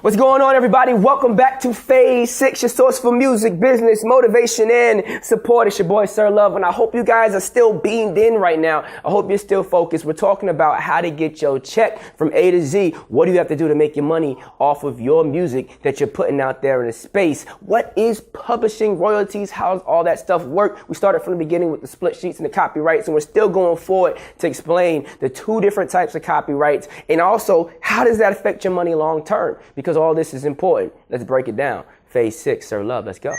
What's going on, everybody? Welcome back to Phase 6, your source for music, business, motivation, and support. It's your boy, Sir Love, and I hope you guys are still beamed in right now. I hope you're still focused. We're talking about how to get your check from A to Z. What do you have to do to make your money off of your music that you're putting out there in the space? What is publishing, royalties? How does all that stuff work? We started from the beginning with the split sheets and the copyrights, and we're still going forward to explain the two different types of copyrights, and also how does that affect your money long term? Because all this is important. Let's break it down. Phase 6, Sir Love, let's go.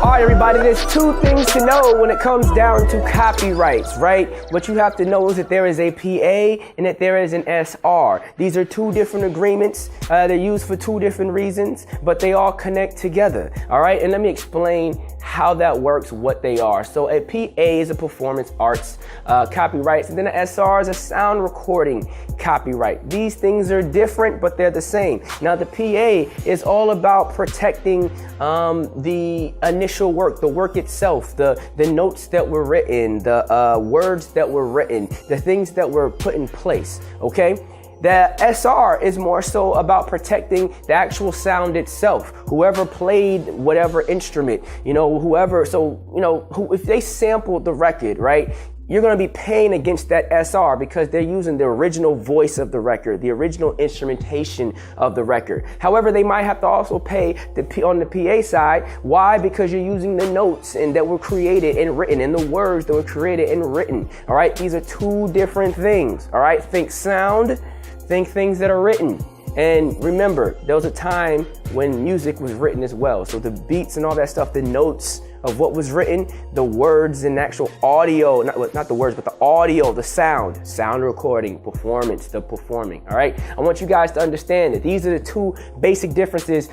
All right, everybody, there's two things to know when it comes down to copyrights, right? What you have to know is that there is a PA and that there is an SR. These are two different agreements. They're used for two different reasons, but they all connect together, all right? And let me explain how that works, what they are. So a PA is a performance arts copyrights, and then an SR is a sound recording copyright. These things are different, but they're the same. Now, the PA is all about protecting the initial work, the work itself, the notes that were written, the words that were written, the things that were put in place, okay? The SR is more so about protecting the actual sound itself. Whoever played whatever instrument, if they sampled the record, right? You're going to be paying against that SR because they're using the original voice of the record, the original instrumentation of the record. However, they might have to also pay on the PA side. Why? Because you're using the notes and that were created and written, and the words that were created and written. All right, these are two different things. All right, think sound, think things that are written. And remember, there was a time when music was written as well. So the beats and all that stuff, the notes of what was written, the words and actual audio, not the words, but the audio, the sound recording, performance, the performing, all right? I want you guys to understand that these are the two basic differences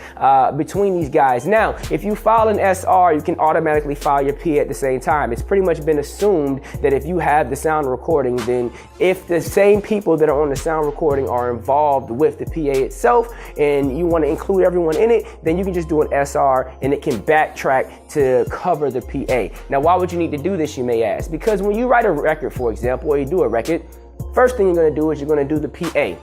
between these guys. Now, if you file an SR, you can automatically file your PA at the same time. It's pretty much been assumed that if you have the sound recording, then if the same people that are on the sound recording are involved with the PA itself, and you want to include everyone in it, then you can just do an SR and it can backtrack to cover the PA. Now, why would you need to do this, you may ask? Because when you write a record, for example, or you do a record, first thing you're going to do is you're going to do the PA.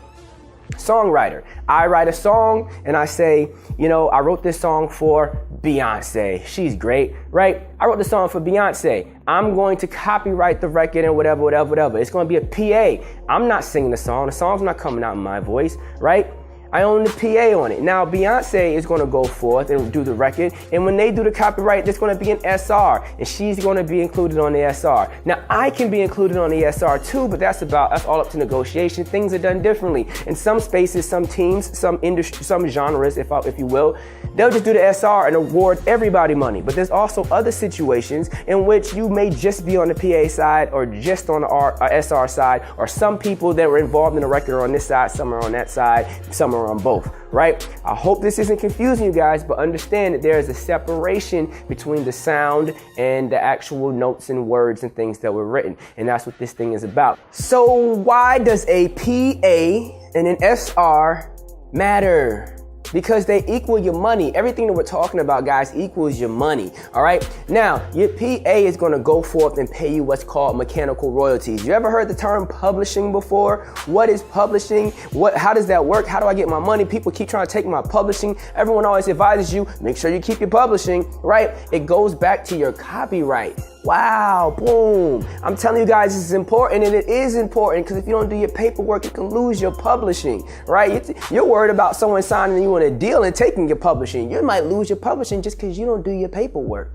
Songwriter. I write a song and I say, I wrote this song for Beyonce. She's great, right? I wrote the song for Beyonce. I'm going to copyright the record and whatever. It's going to be a PA. I'm not singing the song. The song's not coming out in my voice, right? I own the PA on it. Now, Beyonce is going to go forth and do the record. And when they do the copyright, there's going to be an SR. And she's going to be included on the SR. Now, I can be included on the SR too, but that's all up to negotiation. Things are done differently. In some spaces, some teams, some industry, some genres, if you will, they'll just do the SR and award everybody money. But there's also other situations in which you may just be on the PA side or just on the SR side, or some people that were involved in the record are on this side, some are on that side, some are on both, right? I hope this isn't confusing you guys, but understand that there is a separation between the sound and the actual notes and words and things that were written. And that's what this thing is about. So why does a PA and an SR matter? Because they equal your money. Everything that we're talking about, guys, equals your money, all right? Now, your PA is going to go forth and pay you what's called mechanical royalties. You ever heard the term publishing before? What is publishing? How does that work? How do I get my money? People keep trying to take my publishing. Everyone always advises you, make sure you keep your publishing, right? It goes back to your copyright. Wow, boom. I'm telling you guys, this is important, and it is important because if you don't do your paperwork, you can lose your publishing, right? You're worried about someone signing you on a deal and taking your publishing. You might lose your publishing just because you don't do your paperwork.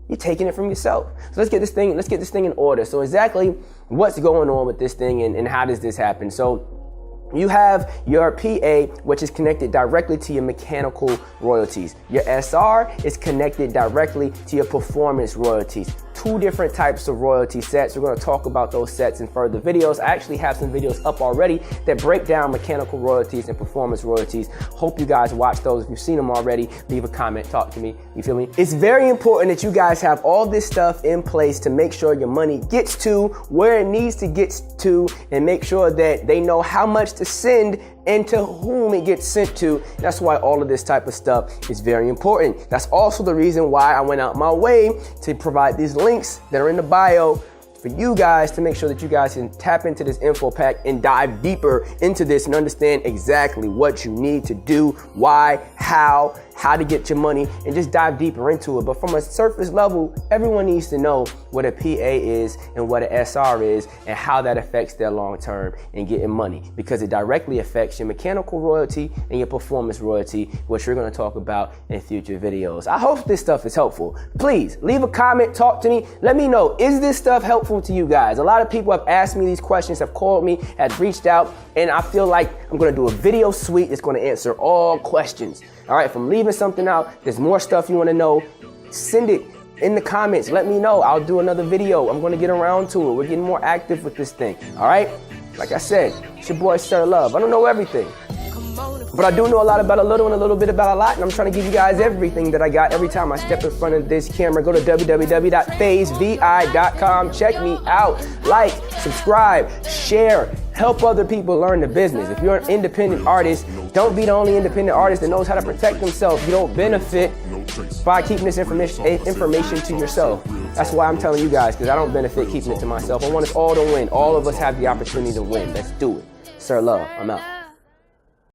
You're taking it from yourself. So let's get this thing in order. So exactly what's going on with this thing and how does this happen? So you have your PA, which is connected directly to your mechanical royalties. Your SR is connected directly to your performance royalties. Two different types of royalty sets. We're going to talk about those sets in further videos. I actually have some videos up already that break down mechanical royalties and performance royalties. Hope you guys watch those. If you've seen them already, leave a comment, talk to me. You feel me? It's very important that you guys have all this stuff in place to make sure your money gets to where it needs to get to, and make sure that they know how much to send and to whom it gets sent to. That's why all of this type of stuff is very important. That's also the reason why I went out my way to provide these links that are in the bio for you guys to make sure that you guys can tap into this info pack and dive deeper into this and understand exactly what you need to do, why, how to get your money, and just dive deeper into it. But from a surface level, everyone needs to know what a PA is and what an SR is and how that affects their long term in getting money, because it directly affects your mechanical royalty and your performance royalty, which we're going to talk about in future videos. I hope this stuff is helpful. Please leave a comment, talk to me, let me know, is this stuff helpful to you guys? A lot of people have asked me these questions, have called me, have reached out, and I feel like I'm going to do a video suite that's going to answer all questions. All right, if I'm leaving something out, there's more stuff you want to know, send it in the comments. Let me know. I'll do another video. I'm going to get around to it. We're getting more active with this thing. All right? Like I said, it's your boy, Sir Love. I don't know everything, but I do know a lot about a little and a little bit about a lot, and I'm trying to give you guys everything that I got every time I step in front of this camera. Go to www.phasevi.com. Check me out. Like, subscribe, share, help other people learn the business. If you're an independent artist, don't be the only independent artist that knows how to protect themselves. You don't benefit by keeping this information to yourself. That's why I'm telling you guys, because I don't benefit keeping it to myself. I want us all to win. All of us have the opportunity to win. Let's do it. Sir Love, I'm out.